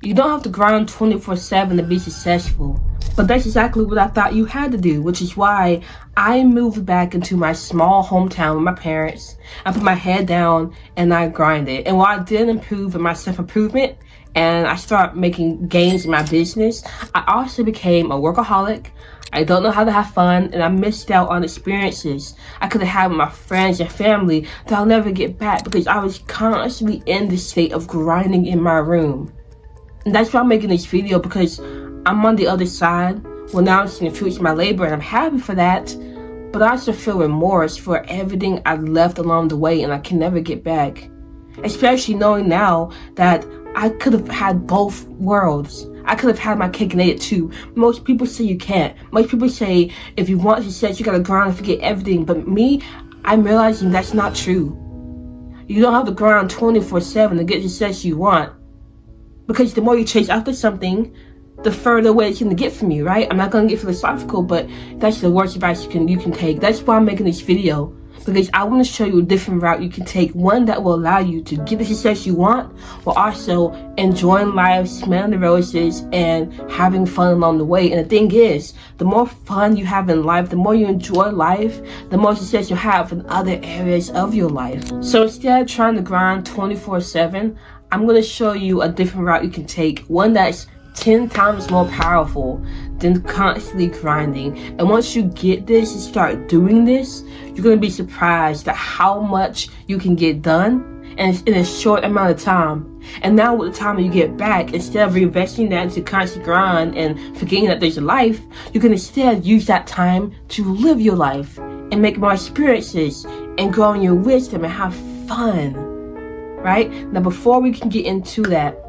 You don't have to grind 24/7 to be successful. But that's exactly what I thought you had to do, which is why I moved back into my small hometown with my parents. I put my head down and I grinded. And while I did improve in my self-improvement and I started making gains in my business, I also became a workaholic. I don't know how to have fun, and I missed out on experiences I could have had with my friends and family that I'll never get back because I was constantly in the state of grinding in my room. And that's why I'm making this video, because I'm on the other side. Well, now I'm seeing the fruits of my labor, and I'm happy for that. But I also feel remorse for everything I left along the way, and I can never get back. Especially knowing now that I could have had both worlds. I could have had my cake and ate it too. Most people say you can't. Most people say if you want success, you gotta grind and forget everything. But me, I'm realizing that's not true. You don't have to grind 24/7 to get the success you want. Because the more you chase after something, the further away it's going to get from you, right? I'm not going to get philosophical, but that's the worst advice you can take. That's why I'm making this video, because I want to show you a different route you can take, one that will allow you to get the success you want, while also enjoying life, smelling the roses, and having fun along the way. And the thing is, the more fun you have in life, the more you enjoy life, the more success you have in other areas of your life. So instead of trying to grind 24/7, I'm going to show you a different route you can take, one that's 10 times more powerful than constantly grinding. And once you get this and start doing this, you're going to be surprised at how much you can get done and in a short amount of time. And now with the time you get back, instead of reinvesting that into constant grind and forgetting that there's a life, you can instead use that time to live your life and make more experiences and grow in your wisdom and have fun. Right? Now, before we can get into that,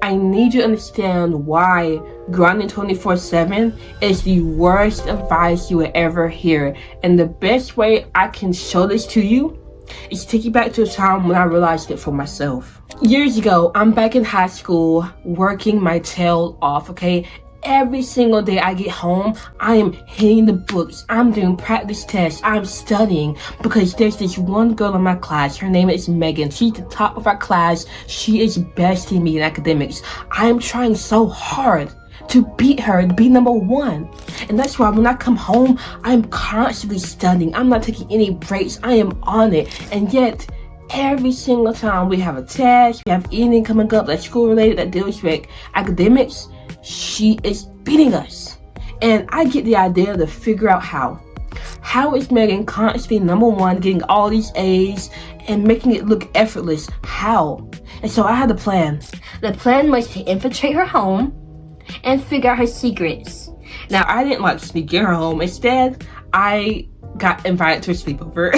I need you to understand why grinding 24/7 is the worst advice you will ever hear. And the best way I can show this to you is take you back to a time when I realized it for myself. Years ago, I'm back in high school working my tail off, okay? Every single day I get home, I am hitting the books. I'm doing practice tests. I'm studying because there's this one girl in my class. Her name is Megan. She's the top of our class. She is besting me in academics. I'm trying so hard to beat her, to be number one. And that's why when I come home, I'm constantly studying. I'm not taking any breaks. I am on it. And yet, every single time we have a test, we have anything coming up that's school related that deals with academics, she is beating us. And I get the idea to figure out how. How is Megan constantly number one, getting all these A's and making it look effortless? How? And so I had a plan. The plan was to infiltrate her home and figure out her secrets. Now, I didn't sneak in her home. Instead, I got invited to a sleepover.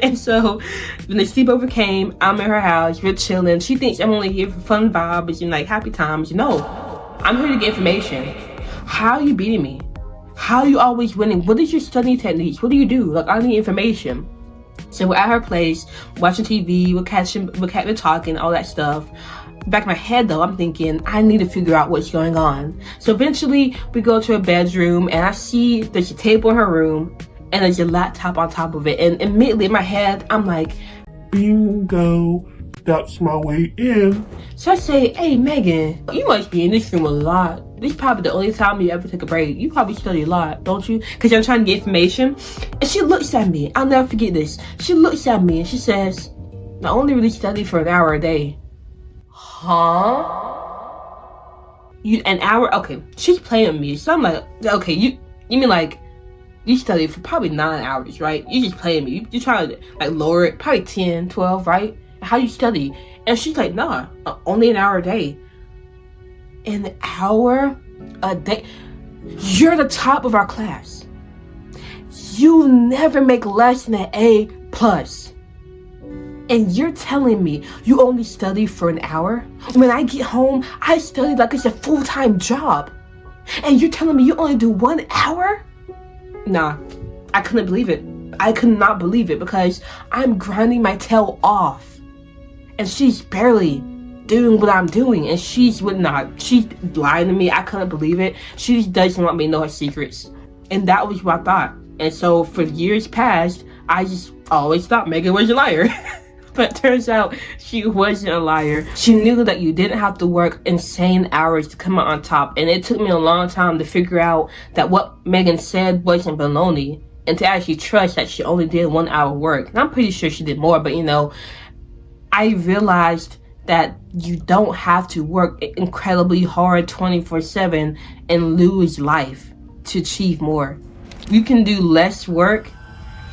And so when the sleepover came, I'm in her house, we're chilling. She thinks I'm only here for fun vibes and happy times. No, I'm here to get information. How are you beating me? How are you always winning? What is your study techniques? What do you do? I need information. So we're at her place, watching TV, we're talking, all that stuff. Back in my head though, I'm thinking, I need to figure out what's going on. So eventually we go to her bedroom and I see there's a table in her room and there's a laptop on top of it. And immediately in my head, I'm like, bingo, that's my way in. So I say, hey Megan, you must be in this room a lot. This is probably the only time you ever take a break. You probably study a lot, don't you? Because I'm trying to get information. And she looks at me, I'll never forget this. She looks at me and she says, I only really study for an hour a day. Huh? An hour? Okay, she's playing with me. So I'm like, okay, you mean you study for probably 9 hours, right? You just playing me. You trying to lower it, probably 10, 12, right? How you study? And she's like, nah, only an hour a day. An hour a day? You're the top of our class. You never make less than an A plus. And you're telling me you only study for an hour? When I get home, I study like it's a full-time job. And you're telling me you only do 1 hour? Nah, I couldn't believe it. I could not believe it because I'm grinding my tail off. And she's barely doing what I'm doing. And she's lying to me. I couldn't believe it. She just doesn't want me to know her secrets. And that was what I thought. And so for years past, I just always thought Megan was a liar. But it turns out she wasn't a liar. She knew that you didn't have to work insane hours to come out on top. And it took me a long time to figure out that what Megan said wasn't baloney, and to actually trust that she only did 1 hour work. And I'm pretty sure she did more, but I realized that you don't have to work incredibly hard 24/7 and lose life to achieve more. You can do less work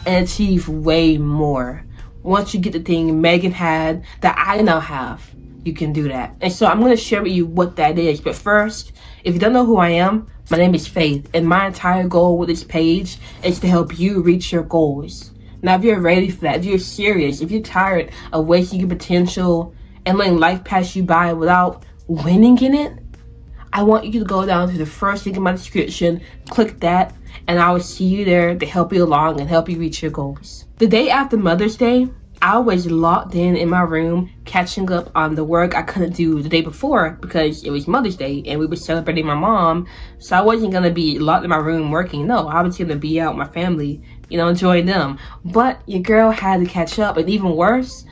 and achieve way more. Once you get the thing Megan had that I now have, you can do that. And so I'm going to share with you what that is. But first, if you don't know who I am, my name is Faith, and my entire goal with this page is to help you reach your goals. Now, if you're ready for that, if you're serious, if you're tired of wasting your potential and letting life pass you by without winning in it, I want you to go down to the first link in my description, click that, and I will see you there to help you along and help you reach your goals. The day after Mother's Day, I was locked in my room, catching up on the work I couldn't do the day before because it was Mother's Day and we were celebrating my mom. So I wasn't going to be locked in my room working. No, I was going to be out with my family, enjoying them. But your girl had to catch up. And even worse,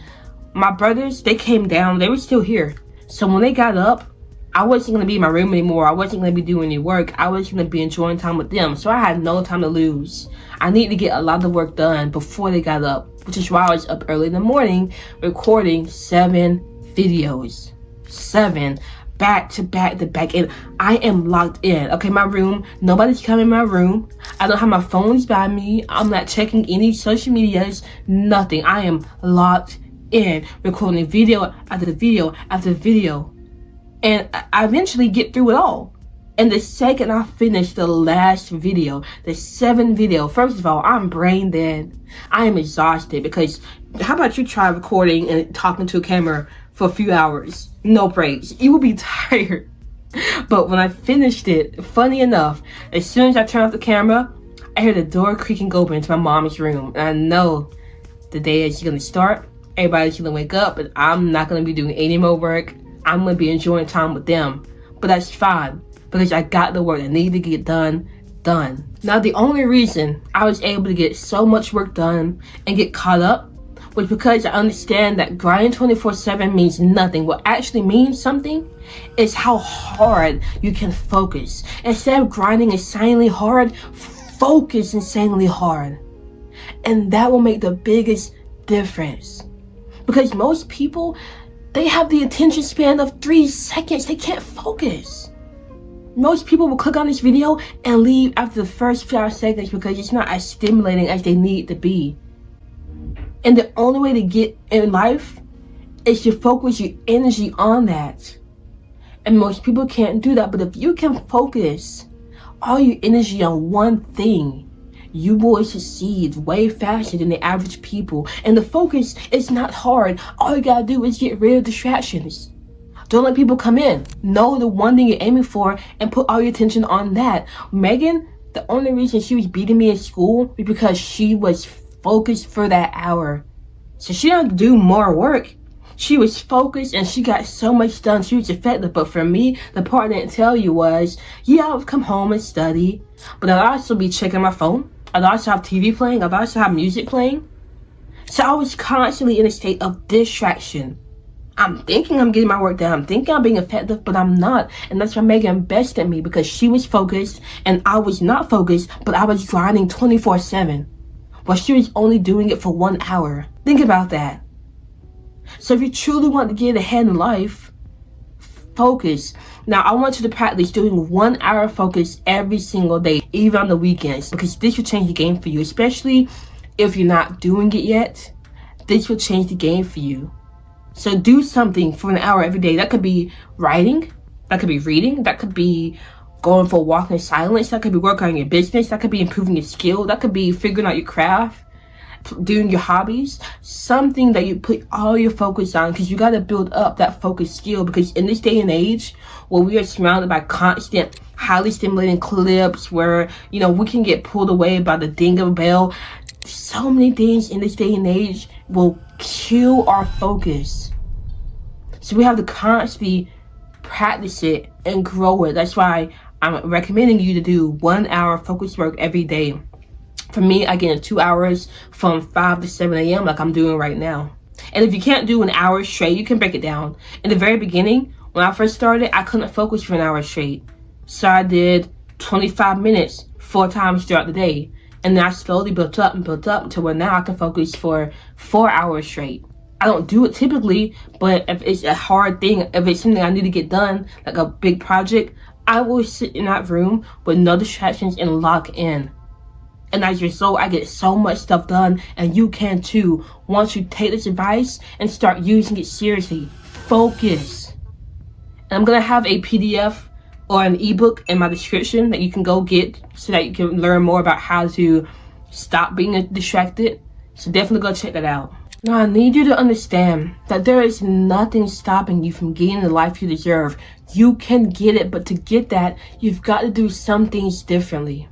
my brothers, they came down. They were still here. So when they got up, I wasn't going to be in my room anymore. I wasn't going to be doing any work. I was going to be enjoying time with them. So I had no time to lose. I needed to get a lot of work done before they got up, which is why I was up early in the morning recording 7 videos. 7 back to back to back. And I am locked in. Okay, my room, nobody's coming in my room. I don't have my phones by me. I'm not checking any social medias. Nothing. I am locked in, recording video after video after video. And I eventually get through it all. And the second I finish the last video, the 7th video, first of all, I'm brain dead. I am exhausted because how about you try recording and talking to a camera for a few hours? No breaks. You will be tired. But when I finished it, funny enough, as soon as I turn off the camera, I hear the door creaking open into my mom's room. And I know the day is going to start. Everybody's going to wake up, and I'm not going to be doing any more work. I'm going to be enjoying time with them. But that's fine, because I got the work that needed to get done. Now, the only reason I was able to get so much work done and get caught up was because I understand that grinding 24/7 means nothing. What actually means something is how hard you can focus. Instead of grinding insanely hard, focus insanely hard. And that will make the biggest difference. Because most people, they have the attention span of 3 seconds. They can't focus. Most people will click on this video and leave after the first 5 seconds because it's not as stimulating as they need to be. And the only way to get in life is to focus your energy on that. And most people can't do that. But if you can focus all your energy on one thing, you will succeed way faster than the average people. And the focus is not hard. All you gotta do is get rid of distractions. Don't let people come in. Know the one thing you're aiming for and put all your attention on that. Megan, the only reason she was beating me in school was because she was focused for that hour. So she didn't do more work. She was focused and she got so much done. She was effective. But for me, the part I didn't tell you was, yeah, I would come home and study, but I'd also be checking my phone. I'd also have TV playing. I'd also have music playing. So I was constantly in a state of distraction. I'm thinking I'm getting my work done. I'm thinking I'm being effective, but I'm not. And that's why Megan bested me, because she was focused and I was not focused, but I was grinding 24/7. While she was only doing it for 1 hour. Think about that. So if you truly want to get ahead in life, focus. Now, I want you to practice doing 1 hour focus every single day, even on the weekends, because this will change the game for you, especially if you're not doing it yet. This will change the game for you. So do something for an hour every day. That could be writing, that could be reading, that could be going for a walk in silence, that could be working on your business, that could be improving your skill, that could be figuring out your craft, doing your hobbies, something that you put all your focus on, because you got to build up that focus skill. Because in this day and age where we are surrounded by constant highly stimulating clips where we can get pulled away by the ding of a bell, so many things in this day and age will kill our focus. So we have to constantly practice it and grow it. That's why I'm recommending you to do 1 hour focus work every day. For me, I get 2 hours from 5 to 7 a.m. like I'm doing right now. And if you can't do an hour straight, you can break it down. In the very beginning, when I first started, I couldn't focus for an hour straight. So I did 25 minutes 4 times throughout the day. And then I slowly built up to where now I can focus for 4 hours straight. I don't do it typically, but if it's a hard thing, if it's something I need to get done, like a big project, I will sit in that room with no distractions and lock in. And as a result, I get so much stuff done, and you can too once you take this advice and start using it seriously. Focus. And I'm gonna have a PDF or an ebook in my description that you can go get so that you can learn more about how to stop being distracted. So definitely go check that out. Now I need you to understand that there is nothing stopping you from getting the life you deserve. You can get it, but to get that, you've got to do some things differently.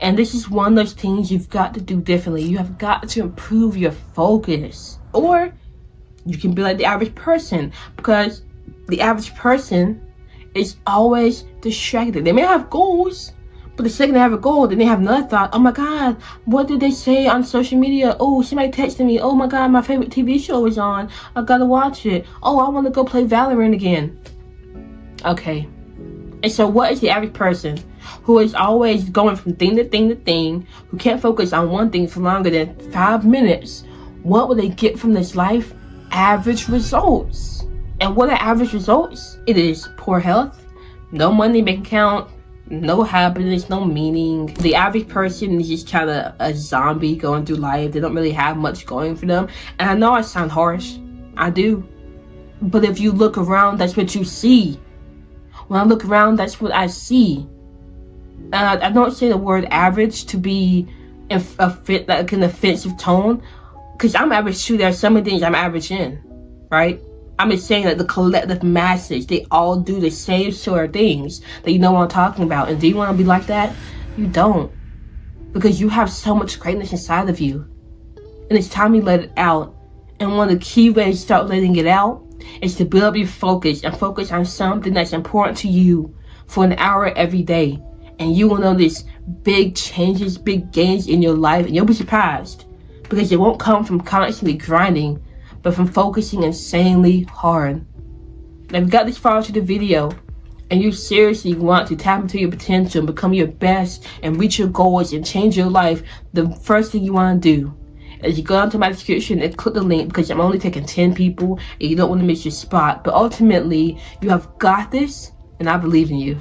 And this is one of those things you've got to do differently. You have got to improve your focus. Or you can be like the average person, because the average person is always distracted. They may have goals, but the second they have a goal, then they have another thought. Oh my God, what did they say on social media? Oh, somebody texted me. Oh my God, my favorite TV show is on. I gotta watch it. Oh, I want to go play Valorant again. Okay. And so what is the average person who is always going from thing to thing to thing, who can't focus on one thing for longer than 5 minutes? What will they get from this life? Average results. And what are average results? It is poor health, no money in bank account, no happiness, no meaning. The average person is just kind of a zombie going through life. They don't really have much going for them. And I know I sound harsh. I do. But if you look around, that's what you see. When I look around, that's what I see. I don't say the word average to be like an offensive tone, because I'm average too. There are some things I'm average in, right? I'm just saying that the collective masses, they all do the same sort of things that you know what I'm talking about. And do you want to be like that? You don't. Because you have so much greatness inside of you. And it's time you let it out. And one of the key ways to start letting it out is to build up your focus and focus on something that's important to you for an hour every day. And you will notice big changes, big gains in your life. And you'll be surprised. Because it won't come from constantly grinding, but from focusing insanely hard. Now, if you got this far into the video and you seriously want to tap into your potential and become your best and reach your goals and change your life, the first thing you want to do is you go down to my description and click the link, because I'm only taking 10 people and you don't want to miss your spot. But ultimately, you have got this, and I believe in you.